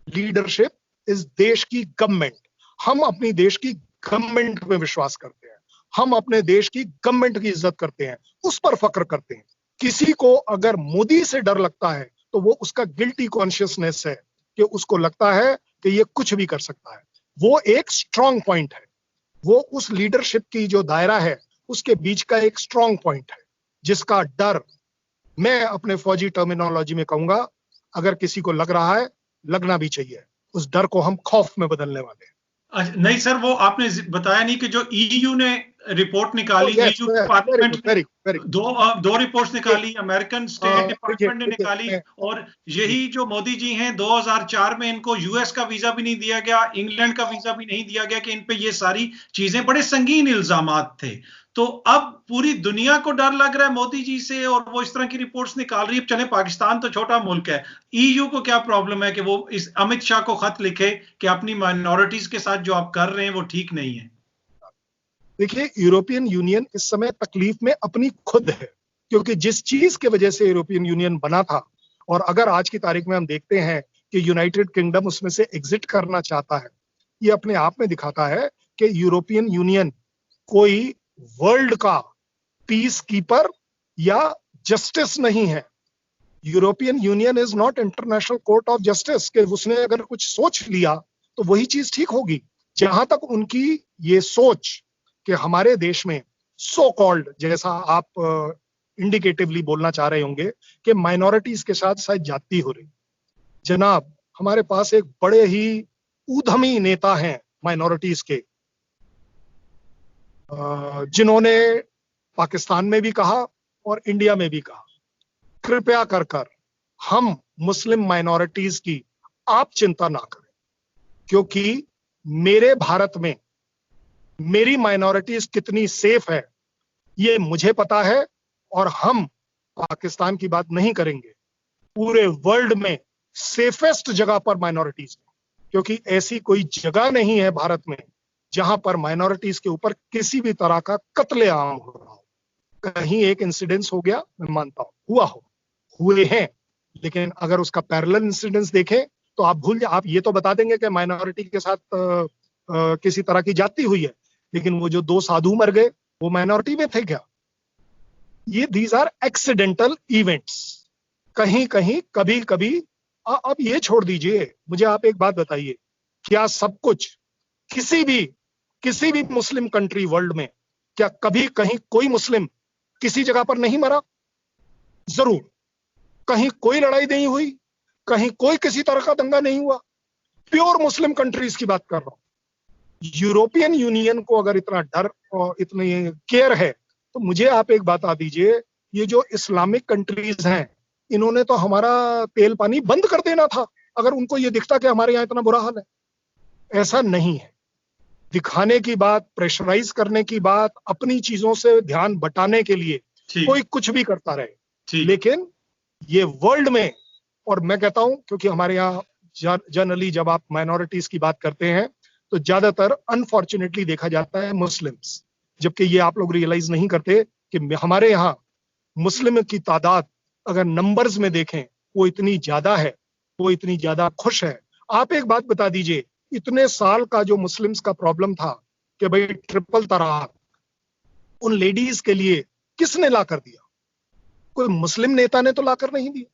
leadership is देश की गवर्नमेंट। हम अपनी देश की गवर्नमेंट में विश्वास करते हैं, हम अपने देश की गवर्नमेंट की इज्जत करते हैं, उस पर फक्र करते हैं। किसी को अगर मोदी से डर लगता है तो वो उसका गिल्टी कॉन्शियसनेस है कि उसको लगता है कि ये कुछ भी कर सकता है। वो एक स्ट्रांग पॉइंट है, वो उस लीडरशिप की जो दायरा है उसके बीच का एक स्ट्रांग पॉइंट है, जिसका डर, मैं अपने फौजी टर्मिनोलॉजी में कहूंगा, अगर किसी को लग रहा है, लगना भी चाहिए। उस डर को हम खौफ में बदलने वाले हैं। नहीं सर, वो आपने बताया नहीं कि जो ईयू ने रिपोर्ट निकाली, yes, EU very parliament good, ने वेरी गुड। दो रिपोर्ट्स निकाली, अमेरिकन स्टेट देखिए डिपार्टमेंट ने देखिए निकाली, और यही जो मोदी जी हैं 2004 में इनको यूएस का वीजा भी नहीं दिया गया, इंग्लैंड का वीजा भी नहीं दिया गया, कि इन पे ये सारी चीजें बड़े संगीन इल्जामात थे। तो अब पूरी दुनिया को डर लग रहा है मोदी जी से, और वो इस तरह की रिपोर्ट्स निकाल रही है। चले, पाकिस्तान तो छोटा मुल्क है, ईयू को क्या प्रॉब्लम है कि वो इस अमित शाह को खत लिखे कि अपनी माइनॉरिटीज के साथ जो आप कर रहे हैं वो ठीक नहीं है? देखिए, यूरोपियन यूनियन इस समय तकलीफ में अपनी खुद है, क्योंकि जिस चीज की वजह से यूरोपियन यूनियन बना था, और अगर आज की तारीख में हम देखते हैं कि यूनाइटेड किंगडम उसमें से एग्जिट करना चाहता है, ये अपने आप में दिखाता है कि यूरोपियन यूनियन कोई वर्ल्ड का पीस कीपर या जस्टिस नहीं है। European union is not international court of justice, कि उसने अगर कुछ सोच लिया तो वही चीज ठीक होगी। जहां तक उनकी ये सोच कि हमारे देश में सो कॉल्ड, जैसा आप इंडिकेटिवली बोलना चाह रहे होंगे, कि माइनॉरिटीज के साथ शायद जाती हो रही। जनाब, हमारे पास एक बड़े ही उद्यमी नेता हैं माइनॉरिटीज के, जिन्होंने पाकिस्तान में भी कहा और इंडिया में भी कहा, कृपया कर कर हम मुस्लिम माइनॉरिटीज की आप चिंता ना करें, क्योंकि मेरे भारत में मेरी माइनॉरिटीज कितनी सेफ है ये मुझे पता है, और हम पाकिस्तान की बात नहीं करेंगे, पूरे वर्ल्ड में सेफेस्ट जगह पर माइनॉरिटीज, क्योंकि ऐसी कोई जगह नहीं है भारत में जहां पर माइनॉरिटीज के ऊपर किसी भी तरह का कत्लेआम हो रहा हो। कहीं एक इंसिडेंस हो गया, मैं मानता हूं, हुए हैं, लेकिन अगर उसका पैरेलल इंसिडेंस देखें तो आप आप ये तो बता देंगे कि माइनॉरिटी के साथ किसी तरह की जाती हुई है, लेकिन वो जो 2 साधु मर गए वो माइनॉरिटी में थे क्या? ये दीज आर एक्सीडेंटल इवेंट्स। कहीं कहीं कभी कभी अब ये छोड़ दीजिए, मुझे आप एक बात बताइए, क्या सब कुछ किसी भी मुस्लिम कंट्री वर्ल्ड में, क्या कभी कहीं कोई मुस्लिम किसी जगह पर नहीं मरा? जरूर। कहीं कोई लड़ाई नहीं हुई, कहीं कोई किसी तरह का दंगा नहीं हुआ। प्योर मुस्लिम कंट्रीज की बात कर रहा हूं। यूरोपियन यूनियन को अगर इतना डर और इतनी केयर है, तो मुझे आप एक बात आ दीजिए, ये जो इस्लामिक कंट्रीज हैं, इन्होंने तो हमारा तेल पानी बंद कर देना था अगर उनको ये दिखता कि हमारे यहां इतना बुरा हाल है। ऐसा नहीं है। दिखाने की बात, प्रेशराइज करने की बात, अपनी चीजों से ध्यान बटाने के लिए कोई कुछ भी करता रहे, लेकिन ये वर्ल्ड में, और मैं कहता हूं क्योंकि हमारे यहाँ जनरली जब आप माइनॉरिटीज की बात करते हैं तो ज्यादातर अनफॉर्चुनेटली देखा जाता है मुस्लिम्स, जबकि ये आप लोग रियलाइज नहीं करते कि हमारे यहाँ मुस्लिम की तादाद अगर नंबर्स में देखें वो इतनी ज्यादा है, वो इतनी ज्यादा खुश है। आप एक बात बता दीजिए, इतने साल का जो मुस्लिम्स का प्रॉब्लम था कि भाई ट्रिपल तलाक उन लेडीज के लिए किसने ला कर दिया? कोई मुस्लिम नेता ने तो लाकर नहीं दिया,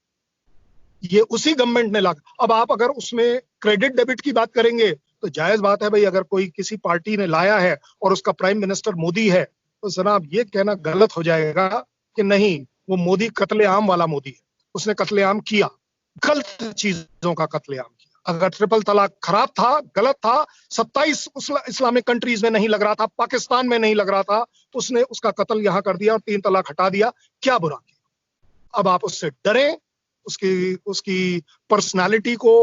ये उसी गवर्नमेंट ने ला। अब आप अगर उसमें क्रेडिट डेबिट की बात करेंगे तो जायज बात है भाई, अगर कोई किसी पार्टी ने लाया है और उसका प्राइम मिनिस्टर मोदी है, तो जनाब ये कहना गलत हो जाएगा कि नहीं वो मोदी कत्लेआम वाला मोदी है, उसने कत्लेआम किया, गलत चीजों का कत्लेआम किया। अगर ट्रिपल तलाक खराब था, गलत था, 27 इस्लामिक कंट्रीज में नहीं लग रहा था, पाकिस्तान में नहीं लग रहा था, तो उसने उसका कत्ल यहां कर दिया और 3 तलाक हटा दिया, क्या बुरा किया? अब आप उससे डरें, उसकी पर्सनालिटी को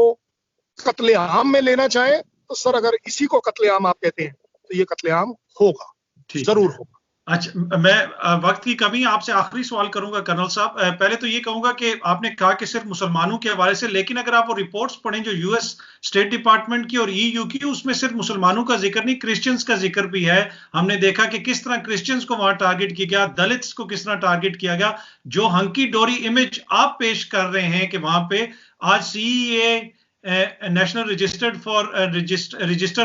कत्लेआम में लेना चाहें, तो सर अगर इसी को कत्लेआम आप कहते हैं तो ये कत्लेआम होगा, जरूर होगा। अच्छा, मैं वक्त की कमी, आपसे आखिरी सवाल करूंगा कर्नल साहब। पहले तो ये कहूंगा कि आपने कहा कि सिर्फ मुसलमानों के हवाले से, लेकिन अगर आप वो रिपोर्ट्स पढ़ें जो यूएस स्टेट डिपार्टमेंट की और ईयू की, उसमें सिर्फ मुसलमानों का जिक्र नहीं, क्रिश्चियंस का जिक्र भी है। हमने देखा कि किस तरह क्रिश्चियंस को वहां टारगेट किया गया, दलित्स को किस तरह टारगेट किया गया। जो हंकी डोरी इमेज आप पेश कर रहे हैं कि वहां पे आज CAA, national register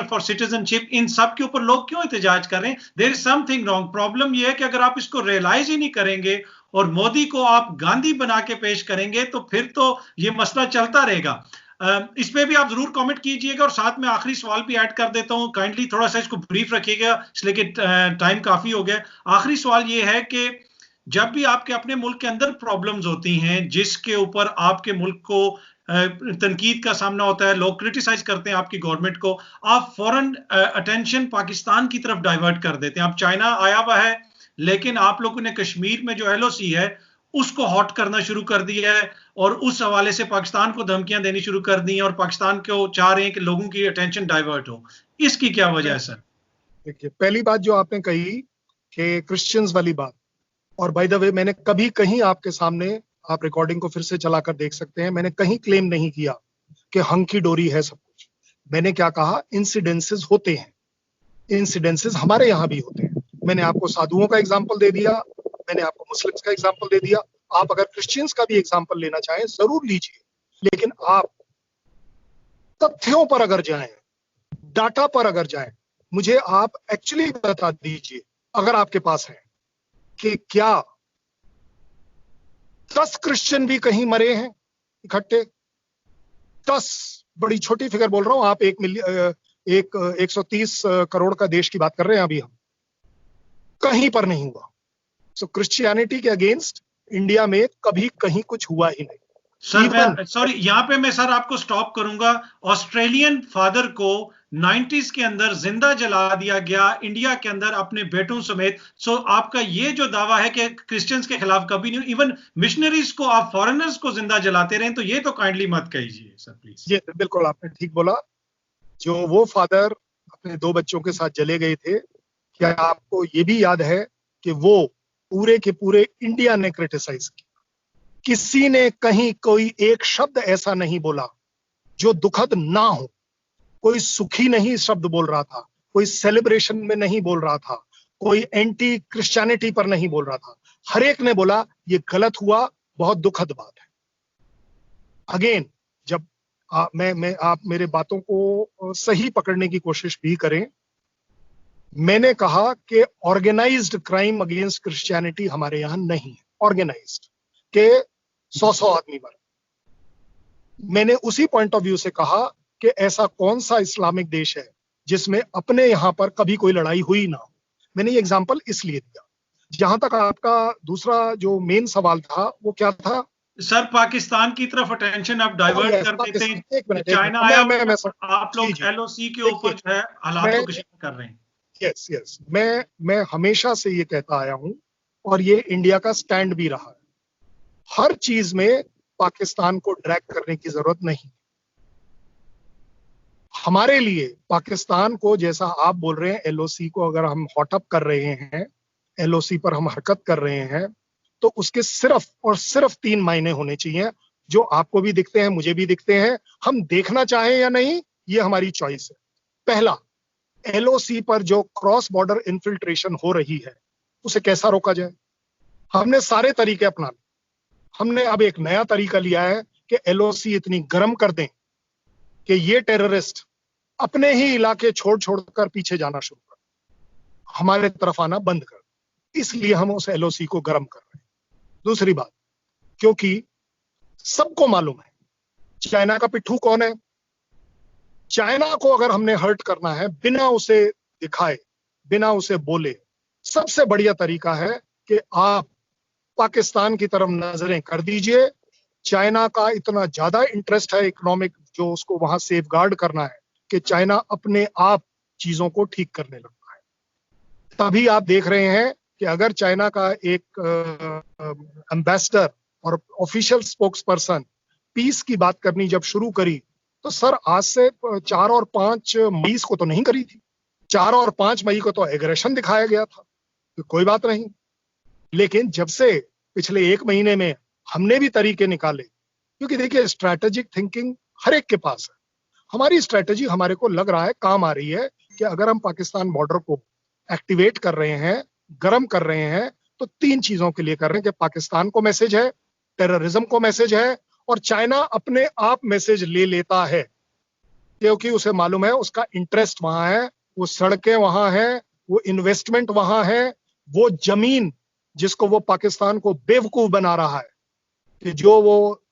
for citizenship, इन सब के ऊपर लोग क्यों एहतजाज कर रहे हैं? There is something wrong. Problem यह है कि अगर आप इसको रियलाइज ही नहीं करेंगे और मोदी को आप गांधी बना के पेश करेंगे तो फिर तो ये मसला चलता रहेगा। इस पे भी आप जरूर कमेंट कीजिएगा और साथ में आखिरी सवाल भी ऐड कर देता हूं, काइंडली थोड़ा सा इसको ब्रीफ रखिएगा इसलिए कि टाइम काफी हो गया। आखिरी सवाल ये है कि जब भी आपके अपने मुल्क के अंदर प्रॉब्लम्स होती हैं जिसके ऊपर आपके मुल्क को तनकीद का सामना होता है, लोग क्रिटिसाइज करते हैं आपकी गवर्नमेंट को, आप फौरन अटेंशन पाकिस्तान की तरफ डाइवर्ट कर देते हैं। अब चाइना आया हुआ है लेकिन आप लोगों ने कश्मीर में जो एलओसी है उसको हॉट करना शुरू कर दिया है और उस हवाले से पाकिस्तान को धमकियां देनी शुरू कर दी हैं और पाकिस्तान को चाह रहे हैं कि लोगों की अटेंशन डाइवर्ट हो। इसकी क्या वजह है सर? देखिए, पहली बात जो आपने कही कि क्रिश्चियंस वाली बात, और बाय द वे मैंने कभी कहीं आपके सामने, आप रिकॉर्डिंग को फिर से चलाकर देख सकते हैं, मैंने कहीं क्लेम नहीं किया कि हंकी डोरी है सब कुछ। मैंने क्या कहा, इंसिडेंसेस होते हैं, इंसिडेंसेस हमारे यहां भी होते हैं। मैंने आपको साधुओं का एग्जाम्पल दे दिया, मैंने आपको मुस्लिम्स का एग्जाम्पल दे दिया, आप अगर क्रिश्चियंस का भी एग्जाम्पल लेना चाहें जरूर लीजिए, लेकिन आप तथ्यों पर अगर जाएं, डाटा पर अगर जाएं, मुझे आप एक्चुअली बता दीजिए अगर आपके पास है कि क्या 10 क्रिश्चियन भी कहीं मरे हैं इकट्ठे? 10, बड़ी छोटी फिगर बोल रहा हूं, आप 130 करोड़ का देश की बात कर रहे हैं अभी हम, कहीं पर नहीं हुआ। सो क्रिश्चियनिटी के अगेंस्ट इंडिया में कभी कहीं कुछ हुआ ही नहीं। सर मैं सॉरी, यहाँ पे मैं सर आपको स्टॉप करूंगा। ऑस्ट्रेलियन फादर को 90s के अंदर जिंदा जला दिया गया इंडिया के अंदर अपने बेटों समेत। सो आपका ये जो दावा है कि क्रिश्चियंस के खिलाफ कभी नहीं, इवन मिशनरीज को आप फॉरेनर्स को जिंदा जलाते रहे, तो ये तो काइंडली मत कहिए सर प्लीज। ये बिल्कुल आपने ठीक बोला। जो वो फादर अपने 2 बच्चों के साथ जले गए थे, क्या आपको ये भी याद है कि वो पूरे के पूरे इंडिया ने क्रिटिसाइज किया? किसी ने कहीं कोई एक शब्द ऐसा नहीं बोला जो दुखद ना हो। कोई सुखी नहीं शब्द बोल रहा था, कोई सेलिब्रेशन में नहीं बोल रहा था, कोई एंटी क्रिश्चियनिटी पर नहीं बोल रहा था। हर एक ने बोला ये गलत हुआ, बहुत दुखद बात है। अगेन, जब आप मेरे बातों को सही पकड़ने की कोशिश भी करें, मैंने कहा कि ऑर्गेनाइज्ड क्राइम अगेंस्ट क्रिश्चियनिटी हमारे यहां नहीं है। ऑर्गेनाइज्ड के 100 आदमी मरे। मैंने उसी पॉइंट ऑफ व्यू से कहा कि ऐसा कौन सा इस्लामिक देश है जिसमें अपने यहां पर कभी कोई लड़ाई हुई ना हो। मैंने ये एग्जांपल इसलिए दिया। जहां तक आपका दूसरा जो मेन सवाल था वो क्या था सर? पाकिस्तान की तरफ अटेंशन आप डाइवर्ट कर देते हैं। चाइना आया, आप लोग एलओसी के ऊपर जो है हालात को कशीफ कर रहे हैं। यस, मैं हमेशा से ये कहता आया हूं और ये इंडिया का स्टैंड भी रहा है। हर चीज में पाकिस्तान को ड्रैग करने की जरूरत नहीं। हमारे लिए पाकिस्तान को, जैसा आप बोल रहे हैं, एलओसी को अगर हम हॉट अप कर रहे हैं, एलओसी पर हम हरकत कर रहे हैं, तो उसके सिर्फ और सिर्फ 3 मायने होने चाहिए जो आपको भी दिखते हैं, मुझे भी दिखते हैं। हम देखना चाहें या नहीं, ये हमारी चॉइस है। पहला, एलओसी पर जो क्रॉस बॉर्डर इन्फिल्ट्रेशन हो रही है उसे कैसा रोका जाए। हमने सारे तरीके अपना लिए। हमने अब एक नया तरीका लिया है कि एलओसी इतनी गर्म कर दें कि ये टेररिस्ट अपने ही इलाके छोड़ छोड़कर पीछे जाना शुरू कर, हमारे तरफ आना बंद कर। इसलिए हम उस एलओसी को गर्म कर रहे हैं। दूसरी बात, क्योंकि सबको मालूम है चाइना का पिट्ठू कौन है। चाइना को अगर हमने हर्ट करना है बिना उसे दिखाए, बिना उसे बोले, सबसे बढ़िया तरीका है कि आप पाकिस्तान की तरफ नजरें कर दीजिए। चाइना का इतना ज्यादा इंटरेस्ट है इकोनॉमिक, जो उसको वहां सेफगार्ड करना है, कि चाइना अपने आप चीजों को ठीक करने लगता है। तभी आप देख रहे हैं कि अगर चाइना का एक एम्बेसडर और ऑफिशियल स्पोक्स पर्सन पीस की बात करनी जब शुरू करी, तो सर आज से 4 और 5 मई को तो नहीं करी थी। 4 और 5 मई को तो एग्रेशन दिखाया गया था, तो कोई बात नहीं। लेकिन जब से पिछले 1 महीने में हमने भी तरीके निकाले, क्योंकि देखिए स्ट्रैटेजिक थिंकिंग हर एक के पास है। हमारी स्ट्रैटेजी हमारे को लग रहा है काम आ रही है कि अगर हम पाकिस्तान बॉर्डर को एक्टिवेट कर रहे हैं, गर्म कर रहे हैं, तो 3 चीजों के लिए कर रहे हैं कि पाकिस्तान को मैसेज है, टेररिज्म को मैसेज है, और चाइना अपने आप मैसेज ले लेता है, क्योंकि उसे मालूम है उसका इंटरेस्ट वहां है, वो सड़कें वहां है, वो इन्वेस्टमेंट वहां है, वो जमीन जिसको वो पाकिस्तान को बेवकूफ बना रहा है, कि जो वो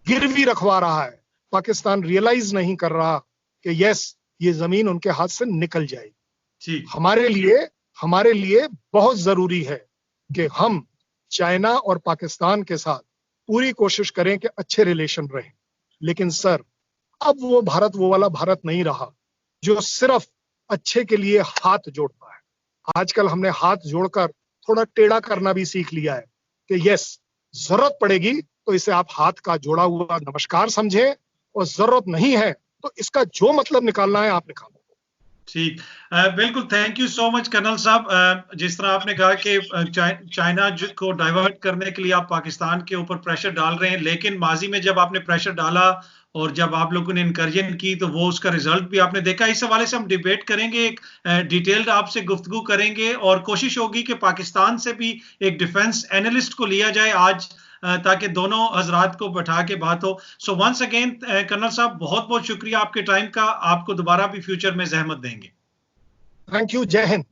गिरवी रखवा रहा है, पाकिस्तान रियलाइज नहीं कर रहा कि यस, ये जमीन उनके हाथ से निकल जाएगी। हमारे लिए बहुत जरूरी है कि हम चाइना और पाकिस्तान के साथ पूरी कोशिश करें कि अच्छे रिलेशन रहें। लेकिन सर, अब वो भारत वो वाला भारत नहीं रहा जो सिर्फ अच्छे के लिए हाथ जोड़ता है। आजकल हमने हाथ जोड़कर थोड़ा टेढ़ा करना भी सीख लिया है कि यस, जरूरत पड़ेगी तो इसे आप हाथ का जोड़ा हुआ नमस्कार समझें, और जरूरत नहीं है तो इसका जो मतलब निकालना है आप निकालो। ठीक, बिल्कुल, thank you so much colonel साहब। जिस तरह आपने कहा कि चाइना को डाइवर्ट करने के लिए आप पाकिस्तान के ऊपर प्रेशर डाल रहे हैं, लेकिन माजी में जब आपने प्रेशर डाला और जब आप लोगों ने इनकर्जन की तो वो उसका रिजल्ट भी आपने देखा। इस हवाले से हम डिबेट करेंगे, एक डिटेल्ड आपसे गुफ्तगू करेंगे और कोशिश होगी कि पाकिस्तान से भी एक डिफेंस एनालिस्ट को लिया जाए आज, ताकि दोनों हजरात को बैठा के बात हो। सो वंस अगेन कर्नल साहब, बहुत बहुत शुक्रिया आपके टाइम का। आपको दोबारा भी फ्यूचर में जहमत देंगे। Thank you. जय हिंद।